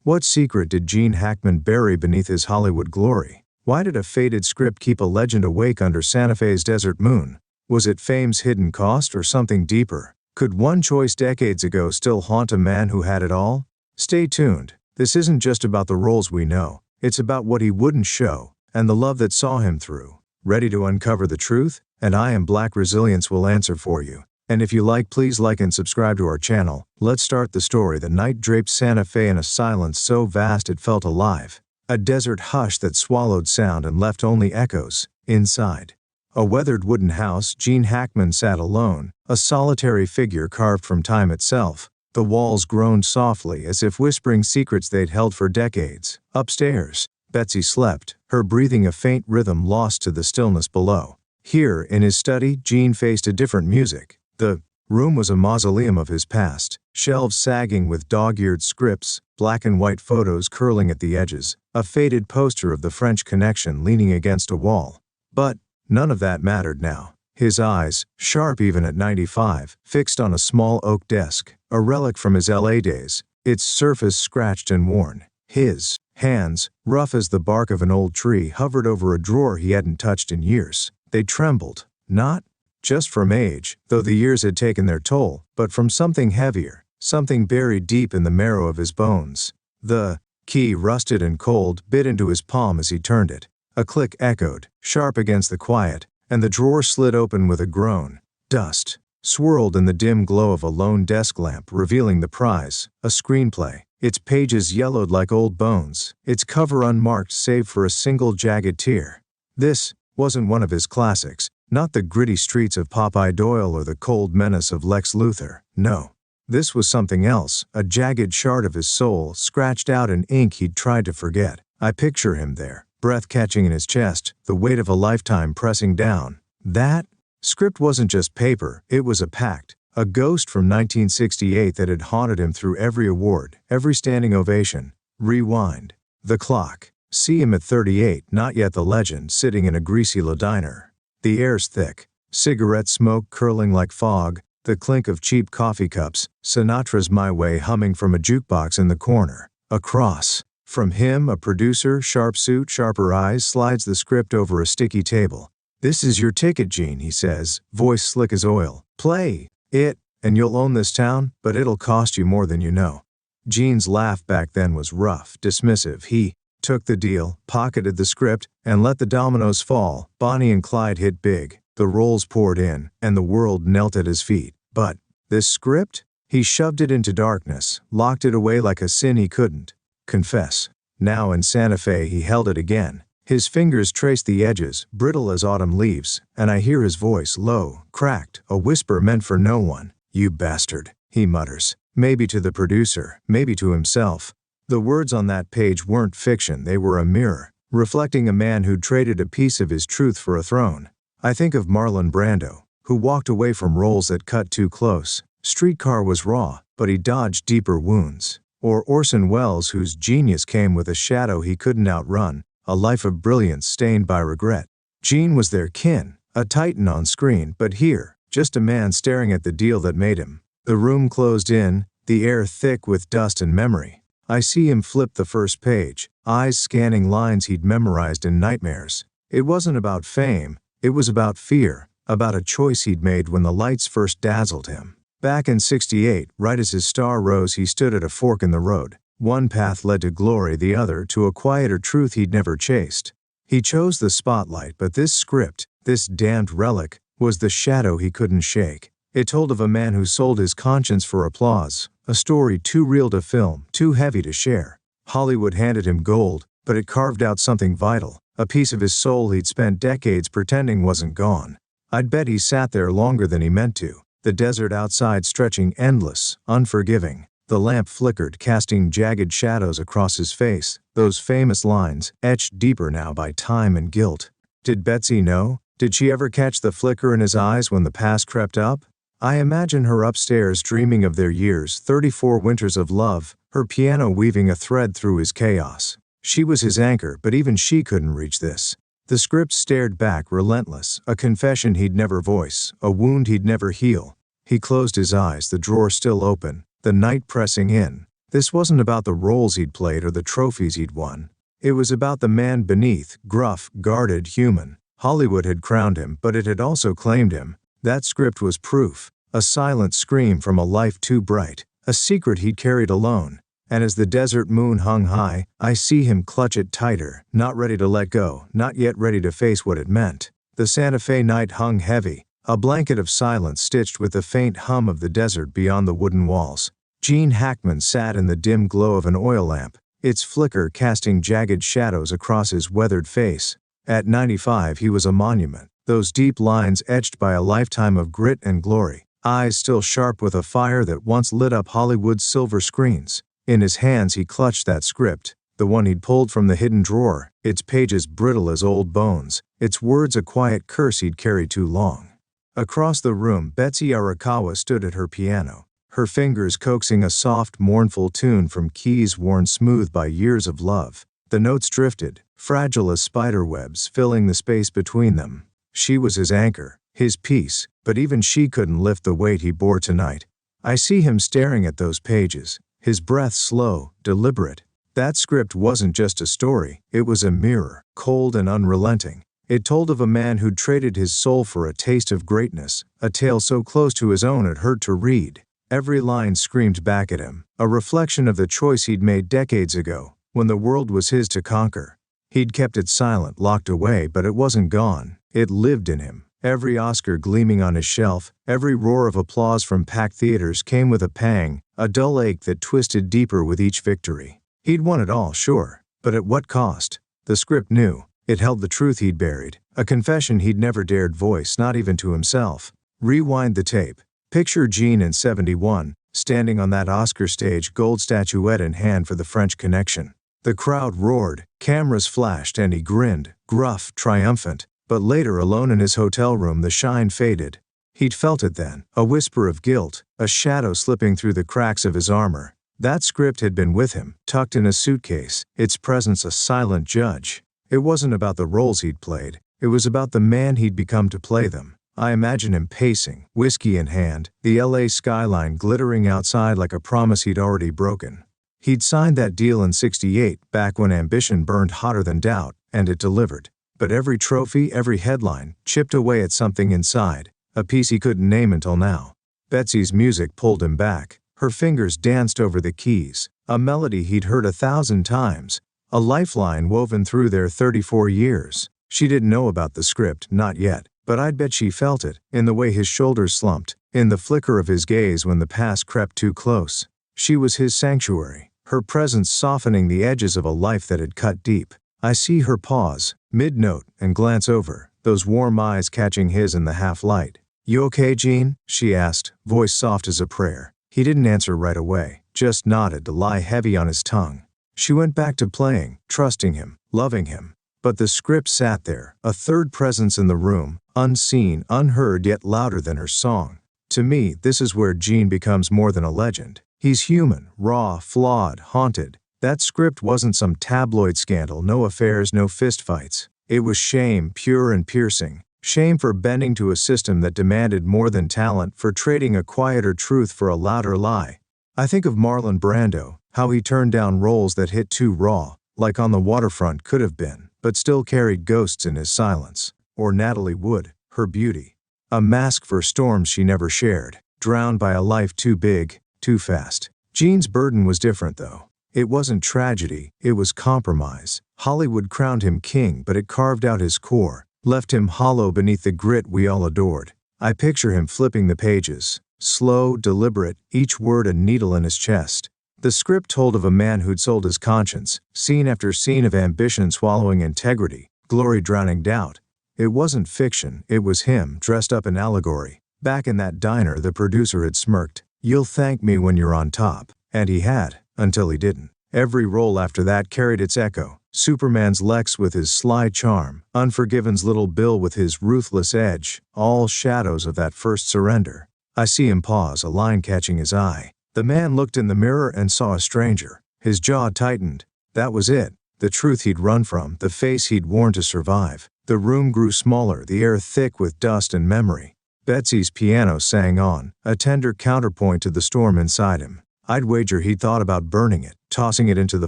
What secret did Gene Hackman bury beneath his Hollywood glory? Why did a faded script keep a legend awake under Santa Fe's desert moon? Was it fame's hidden cost or something deeper? Could one choice decades ago still haunt a man who had it all? Stay tuned. This isn't just about the roles we know. It's about what he wouldn't show, and the love that saw him through. Ready to uncover the truth? And I Am Black Resilience will answer for you. And if you like, please like and subscribe to our channel. Let's start the story. The night draped Santa Fe in a silence so vast it felt alive. A desert hush that swallowed sound and left only echoes. Inside a weathered wooden house, Gene Hackman sat alone, a solitary figure carved from time itself. The walls groaned softly as if whispering secrets they'd held for decades. Upstairs, Betsy slept, her breathing a faint rhythm lost to the stillness below. Here, in his study, Gene faced a different music. The room was a mausoleum of his past, shelves sagging with dog-eared scripts, black and white photos curling at the edges, a faded poster of the French Connection leaning against a wall. But none of that mattered now. His eyes, sharp even at 95, fixed on a small oak desk, a relic from his LA days, its surface scratched and worn. His hands, rough as the bark of an old tree, hovered over a drawer he hadn't touched in years. They trembled, not just from age, though the years had taken their toll, but from something heavier, something buried deep in the marrow of his bones. The key, rusted and cold, bit into his palm as he turned it. A click echoed, sharp against the quiet, and the drawer slid open with a groan. Dust swirled in the dim glow of a lone desk lamp, revealing the prize, a screenplay. Its pages yellowed like old bones, its cover unmarked save for a single jagged tear. This wasn't one of his classics, not the gritty streets of Popeye Doyle or the cold menace of Lex Luthor. No. This was something else, a jagged shard of his soul, scratched out in ink he'd tried to forget. I picture him there, breath catching in his chest, the weight of a lifetime pressing down. That script wasn't just paper, it was a pact, a ghost from 1968 that had haunted him through every award, every standing ovation. Rewind the clock. See him at 38, not yet the legend, sitting in a greasy La diner. The air's thick, cigarette smoke curling like fog, the clink of cheap coffee cups, Sinatra's My Way humming from a jukebox in the corner. Across from him, a producer, sharp suit, sharper eyes, slides the script over a sticky table. "This is your ticket, Gene," he says, voice slick as oil. "Play it, and you'll own this town, but it'll cost you more than you know." Gene's laugh back then was rough, dismissive. He took the deal, pocketed the script, and let the dominoes fall. Bonnie and Clyde hit big, the roles poured in, and the world knelt at his feet. But this script? He shoved it into darkness, locked it away like a sin he couldn't confess. Now in Santa Fe he held it again. His fingers traced the edges, brittle as autumn leaves, and I hear his voice, low, cracked, a whisper meant for no one. "You bastard," he mutters. Maybe to the producer, maybe to himself. The words on that page weren't fiction, they were a mirror, reflecting a man who'd traded a piece of his truth for a throne. I think of Marlon Brando, who walked away from roles that cut too close. Streetcar was raw, but he dodged deeper wounds. Or Orson Welles, whose genius came with a shadow he couldn't outrun, a life of brilliance stained by regret. Gene was their kin, a titan on screen, but here, just a man staring at the deal that made him. The room closed in, the air thick with dust and memory. I see him flip the first page, eyes scanning lines he'd memorized in nightmares. It wasn't about fame, it was about fear, about a choice he'd made when the lights first dazzled him. Back in '68, right as his star rose, he stood at a fork in the road. One path led to glory, the other to a quieter truth he'd never chased. He chose the spotlight, but this script, this damned relic, was the shadow he couldn't shake. It told of a man who sold his conscience for applause, a story too real to film, too heavy to share. Hollywood handed him gold, but it carved out something vital, a piece of his soul he'd spent decades pretending wasn't gone. I'd bet he sat there longer than he meant to, the desert outside stretching endless, unforgiving. The lamp flickered, casting jagged shadows across his face, those famous lines, etched deeper now by time and guilt. Did Betsy know? Did she ever catch the flicker in his eyes when the past crept up? I imagine her upstairs dreaming of their years, 34 winters of love, her piano weaving a thread through his chaos. She was his anchor, but even she couldn't reach this. The script stared back, relentless, a confession he'd never voice, a wound he'd never heal. He closed his eyes, the drawer still open, the night pressing in. This wasn't about the roles he'd played or the trophies he'd won. It was about the man beneath, gruff, guarded, human. Hollywood had crowned him, but it had also claimed him. That script was proof, a silent scream from a life too bright, a secret he'd carried alone. And as the desert moon hung high, I see him clutch it tighter, not ready to let go, not yet ready to face what it meant. The Santa Fe night hung heavy, a blanket of silence stitched with the faint hum of the desert beyond the wooden walls. Gene Hackman sat in the dim glow of an oil lamp, its flicker casting jagged shadows across his weathered face. At 95 he was a monument, those deep lines etched by a lifetime of grit and glory, eyes still sharp with a fire that once lit up Hollywood's silver screens. In his hands he clutched that script, the one he'd pulled from the hidden drawer, its pages brittle as old bones, its words a quiet curse he'd carried too long. Across the room, Betsy Arakawa stood at her piano, her fingers coaxing a soft, mournful tune from keys worn smooth by years of love. The notes drifted, fragile as spiderwebs, filling the space between them. She was his anchor, his peace, but even she couldn't lift the weight he bore tonight. I see him staring at those pages, his breath slow, deliberate. That script wasn't just a story, it was a mirror, cold and unrelenting. It told of a man who'd traded his soul for a taste of greatness, a tale so close to his own it hurt to read. Every line screamed back at him, a reflection of the choice he'd made decades ago, when the world was his to conquer. He'd kept it silent, locked away, but it wasn't gone. It lived in him. Every Oscar gleaming on his shelf, every roar of applause from packed theaters came with a pang, a dull ache that twisted deeper with each victory. He'd won it all, sure, but at what cost? The script knew. It held the truth he'd buried, a confession he'd never dared voice, not even to himself. Rewind the tape. Picture Gene in 71, standing on that Oscar stage, gold statuette in hand for the French Connection. The crowd roared, cameras flashed, and he grinned, gruff, triumphant. But later, alone in his hotel room, the shine faded. He'd felt it then, a whisper of guilt, a shadow slipping through the cracks of his armor. That script had been with him, tucked in a suitcase, its presence a silent judge. It wasn't about the roles he'd played, it was about the man he'd become to play them. I imagine him pacing, whiskey in hand, the LA skyline glittering outside like a promise he'd already broken. He'd signed that deal in '68, back when ambition burned hotter than doubt, and it delivered. But every trophy, every headline, chipped away at something inside, a piece he couldn't name until now. Betsy's music pulled him back. Her fingers danced over the keys, a melody he'd heard 1,000 times, a lifeline woven through their 34 years. She didn't know about the script, not yet, but I'd bet she felt it, in the way his shoulders slumped, in the flicker of his gaze when the past crept too close. She was his sanctuary, her presence softening the edges of a life that had cut deep. I see her pause, mid-note, and glance over, those warm eyes catching his in the half-light. "You okay, Gene?" she asked, voice soft as a prayer. He didn't answer right away, just nodded to lie heavy on his tongue. She went back to playing, trusting him, loving him. But the script sat there, a third presence in the room, unseen, unheard, yet louder than her song. To me, this is where Gene becomes more than a legend. He's human, raw, flawed, haunted. That script wasn't some tabloid scandal, no affairs, no fistfights. It was shame, pure and piercing. Shame for bending to a system that demanded more than talent, for trading a quieter truth for a louder lie. I think of Marlon Brando, how he turned down roles that hit too raw, like On the Waterfront could have been, but still carried ghosts in his silence. Or Natalie Wood, her beauty. A mask for storms she never shared, drowned by a life too big, too fast. Gene's burden was different though. It wasn't tragedy, it was compromise. Hollywood crowned him king, but it carved out his core, left him hollow beneath the grit we all adored. I picture him flipping the pages, slow, deliberate, each word a needle in his chest. The script told of a man who'd sold his conscience, scene after scene of ambition swallowing integrity, glory drowning doubt. It wasn't fiction, it was him, dressed up in allegory. Back in that diner, the producer had smirked, "You'll thank me when you're on top." And he had. Until he didn't. Every role after that carried its echo. Superman's Lex with his sly charm, Unforgiven's Little Bill with his ruthless edge, all shadows of that first surrender. I see him pause, a line catching his eye. The man looked in the mirror and saw a stranger. His jaw tightened. That was it. The truth he'd run from, the face he'd worn to survive. The room grew smaller, the air thick with dust and memory. Betsy's piano sang on, a tender counterpoint to the storm inside him. I'd wager he'd thought about burning it, tossing it into the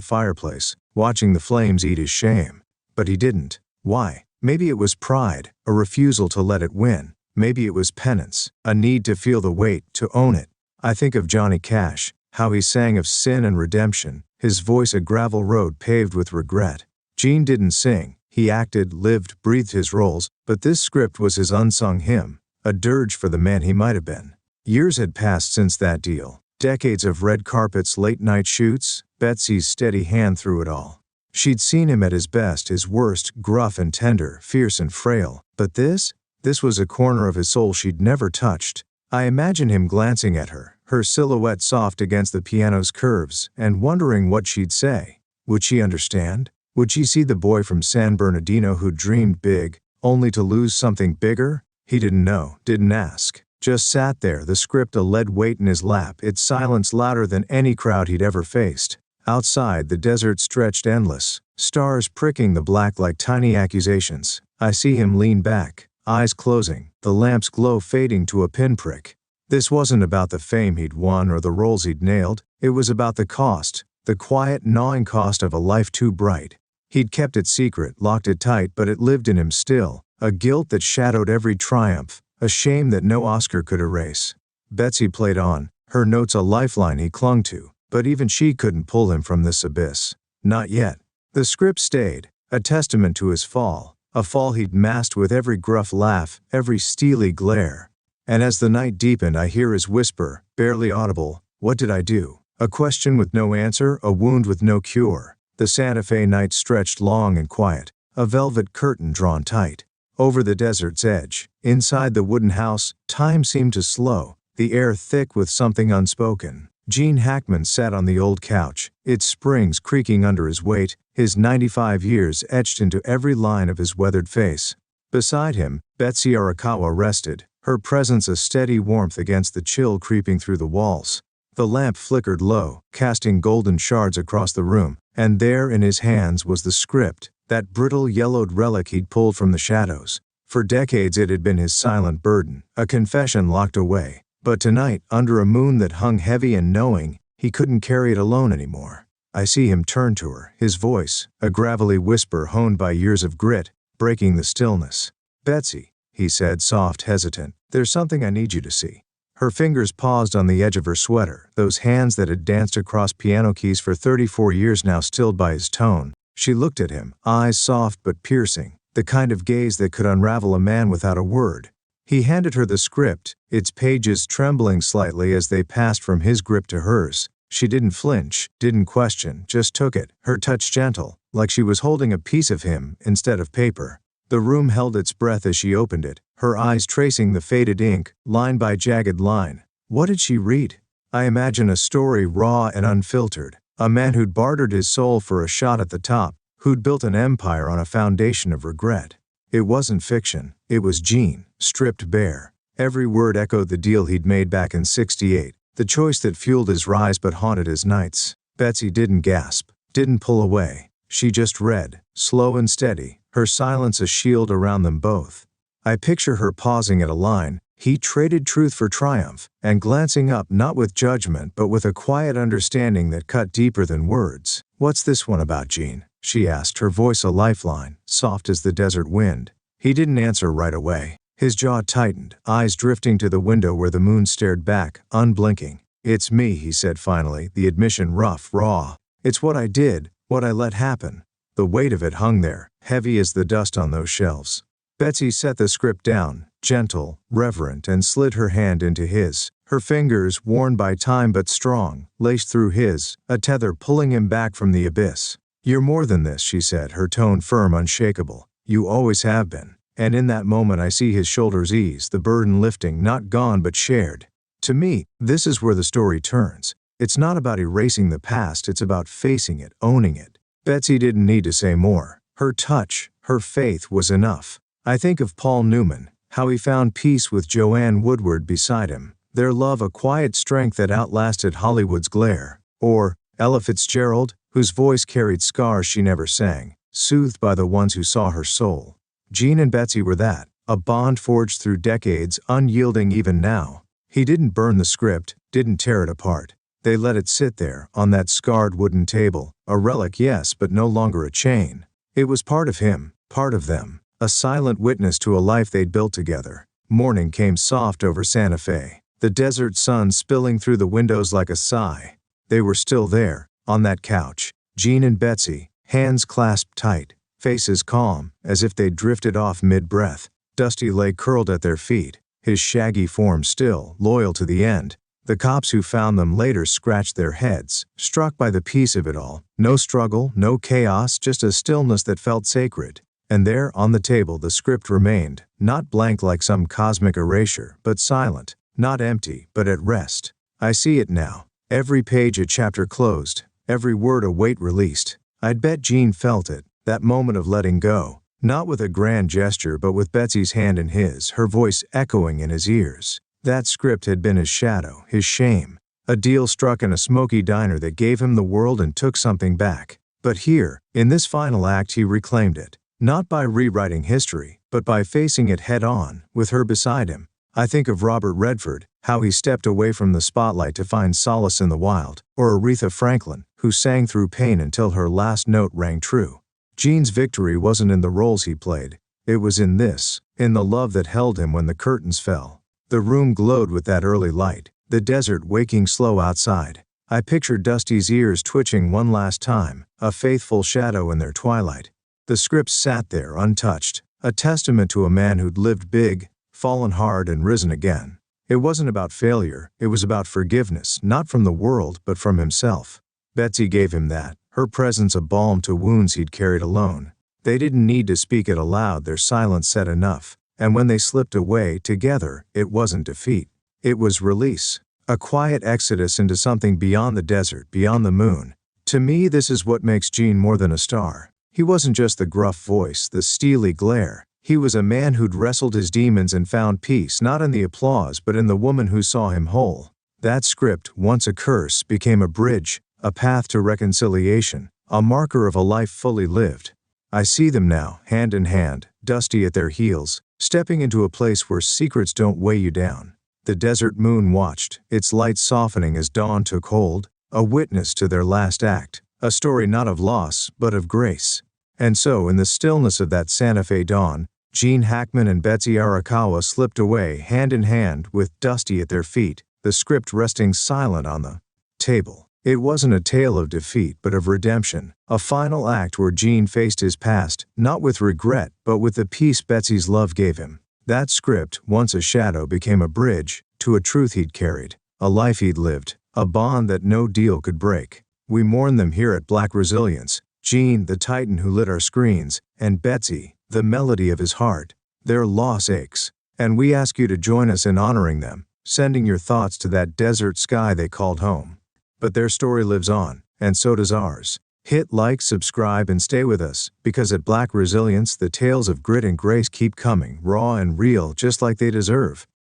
fireplace, watching the flames eat his shame. But he didn't. Why? Maybe it was pride, a refusal to let it win. Maybe it was penance, a need to feel the weight, to own it. I think of Johnny Cash, how he sang of sin and redemption, his voice a gravel road paved with regret. Gene didn't sing, he acted, lived, breathed his roles, but this script was his unsung hymn, a dirge for the man he might have been. Years had passed since that deal. Decades of red carpets, late-night shoots, Betsy's steady hand through it all. She'd seen him at his best, his worst, gruff and tender, fierce and frail. But this was a corner of his soul she'd never touched. I imagine him glancing at her, her silhouette soft against the piano's curves, and wondering what she'd say. Would she understand? Would she see the boy from San Bernardino who dreamed big, only to lose something bigger? He didn't know, didn't ask. Just sat there, the script a lead weight in his lap, its silence louder than any crowd he'd ever faced. Outside, the desert stretched endless, stars pricking the black like tiny accusations. I see him lean back, eyes closing, the lamp's glow fading to a pinprick. This wasn't about the fame he'd won or the roles he'd nailed. It was about the cost, the quiet, gnawing cost of a life too bright. He'd kept it secret, locked it tight, but it lived in him still, a guilt that shadowed every triumph, a shame that no Oscar could erase. Betsy played on, her notes a lifeline he clung to, but even she couldn't pull him from this abyss. Not yet. The script stayed, a testament to his fall, a fall he'd masked with every gruff laugh, every steely glare. And as the night deepened, I hear his whisper, barely audible, "What did I do?" A question with no answer, a wound with no cure. The Santa Fe night stretched long and quiet, a velvet curtain drawn tight. Over the desert's edge, inside the wooden house, time seemed to slow, the air thick with something unspoken. Gene Hackman sat on the old couch, its springs creaking under his weight, his 95 years etched into every line of his weathered face. Beside him, Betsy Arakawa rested, her presence a steady warmth against the chill creeping through the walls. The lamp flickered low, casting golden shards across the room, and there in his hands was the script, that brittle yellowed relic he'd pulled from the shadows. For decades it had been his silent burden, a confession locked away. But tonight, under a moon that hung heavy and knowing, he couldn't carry it alone anymore. I see him turn to her, his voice, a gravelly whisper honed by years of grit, breaking the stillness. "Betsy," he said, soft, hesitant, "there's something I need you to see." Her fingers paused on the edge of her sweater, those hands that had danced across piano keys for 34 years now stilled by his tone. She looked at him, eyes soft but piercing, the kind of gaze that could unravel a man without a word. He handed her the script, its pages trembling slightly as they passed from his grip to hers. She didn't flinch, didn't question, just took it, her touch gentle, like she was holding a piece of him instead of paper. The room held its breath as she opened it, her eyes tracing the faded ink, line by jagged line. What did she read? I imagine a story raw and unfiltered, a man who'd bartered his soul for a shot at the top, who'd built an empire on a foundation of regret. It wasn't fiction, it was Gene, stripped bare. Every word echoed the deal he'd made back in '68, the choice that fueled his rise but haunted his nights. Betsy didn't gasp, didn't pull away. She just read, slow and steady, her silence a shield around them both. I picture her pausing at a line, "He traded truth for triumph," and glancing up not with judgment but with a quiet understanding that cut deeper than words. "What's this one about, Gene?" she asked, her voice a lifeline, soft as the desert wind. He didn't answer right away. His jaw tightened, eyes drifting to the window where the moon stared back, unblinking. "It's me," he said finally, the admission rough, raw. "It's what I did, what I let happen." The weight of it hung there, heavy as the dust on those shelves. Betsy set the script down, gentle, reverent, and slid her hand into his. Her fingers, worn by time but strong, laced through his, a tether pulling him back from the abyss. "You're more than this," she said, her tone firm, unshakable. "You always have been." And in that moment I see his shoulders ease, the burden lifting, not gone but shared. To me, this is where the story turns. It's not about erasing the past, it's about facing it, owning it. Betsy didn't need to say more. Her touch, her faith was enough. I think of Paul Newman, how he found peace with Joanne Woodward beside him, their love a quiet strength that outlasted Hollywood's glare. Or Ella Fitzgerald, whose voice carried scars she never sang, soothed by the ones who saw her soul. Gene and Betsy were that, a bond forged through decades, unyielding even now. He didn't burn the script, didn't tear it apart. They let it sit there, on that scarred wooden table, a relic yes, but no longer a chain. It was part of him, part of them, a silent witness to a life they'd built together. Morning came soft over Santa Fe, the desert sun spilling through the windows like a sigh. They were still there, on that couch, Jean and Betsy, hands clasped tight, faces calm, as if they'd drifted off mid-breath. Dusty lay curled at their feet, his shaggy form still, loyal to the end. The cops who found them later scratched their heads, struck by the peace of it all. No struggle, no chaos, just a stillness that felt sacred. And there, on the table, the script remained, not blank like some cosmic erasure, but silent, not empty, but at rest. I see it now. Every page a chapter closed, every word a weight released. I'd bet Jean felt it, that moment of letting go, not with a grand gesture but with Betsy's hand in his, her voice echoing in his ears. That script had been his shadow, his shame, a deal struck in a smoky diner that gave him the world and took something back. But here, in this final act, he reclaimed it, not by rewriting history, but by facing it head-on, with her beside him. I think of Robert Redford, how he stepped away from the spotlight to find solace in the wild, or Aretha Franklin, who sang through pain until her last note rang true. Jean's victory wasn't in the roles he played, it was in this, in the love that held him when the curtains fell. The room glowed with that early light, the desert waking slow outside. I pictured Dusty's ears twitching one last time, a faithful shadow in their twilight. The script sat there untouched, a testament to a man who'd lived big, fallen hard and risen again. It wasn't about failure, it was about forgiveness, not from the world but from himself. Betsy gave him that, her presence a balm to wounds he'd carried alone. They didn't need to speak it aloud, their silence said enough. And when they slipped away, together, it wasn't defeat. It was release. A quiet exodus into something beyond the desert, beyond the moon. To me, this is what makes Jean more than a star. He wasn't just the gruff voice, the steely glare. He was a man who'd wrestled his demons and found peace, not in the applause but in the woman who saw him whole. That script, once a curse, became a bridge, a path to reconciliation, a marker of a life fully lived. I see them now, hand in hand, Dusty at their heels, stepping into a place where secrets don't weigh you down. The desert moon watched, its light softening as dawn took hold, a witness to their last act, a story not of loss, but of grace. And so, in the stillness of that Santa Fe dawn, Jean Hackman and Betsy Arakawa slipped away hand in hand with Dusty at their feet, the script resting silent on the table. It wasn't a tale of defeat but of redemption, a final act where Jean faced his past, not with regret but with the peace Betsy's love gave him. That script, once a shadow, became a bridge to a truth he'd carried, a life he'd lived, a bond that no deal could break. We mourn them here at Black Resilience, Jean, the titan who lit our screens, and Betsy, the melody of his heart. Their loss aches, and we ask you to join us in honoring them, sending your thoughts to that desert sky they called home. But their story lives on, and so does ours. Hit like, subscribe, and stay with us, because at Black Resilience the tales of grit and grace keep coming, raw and real, just like they deserve.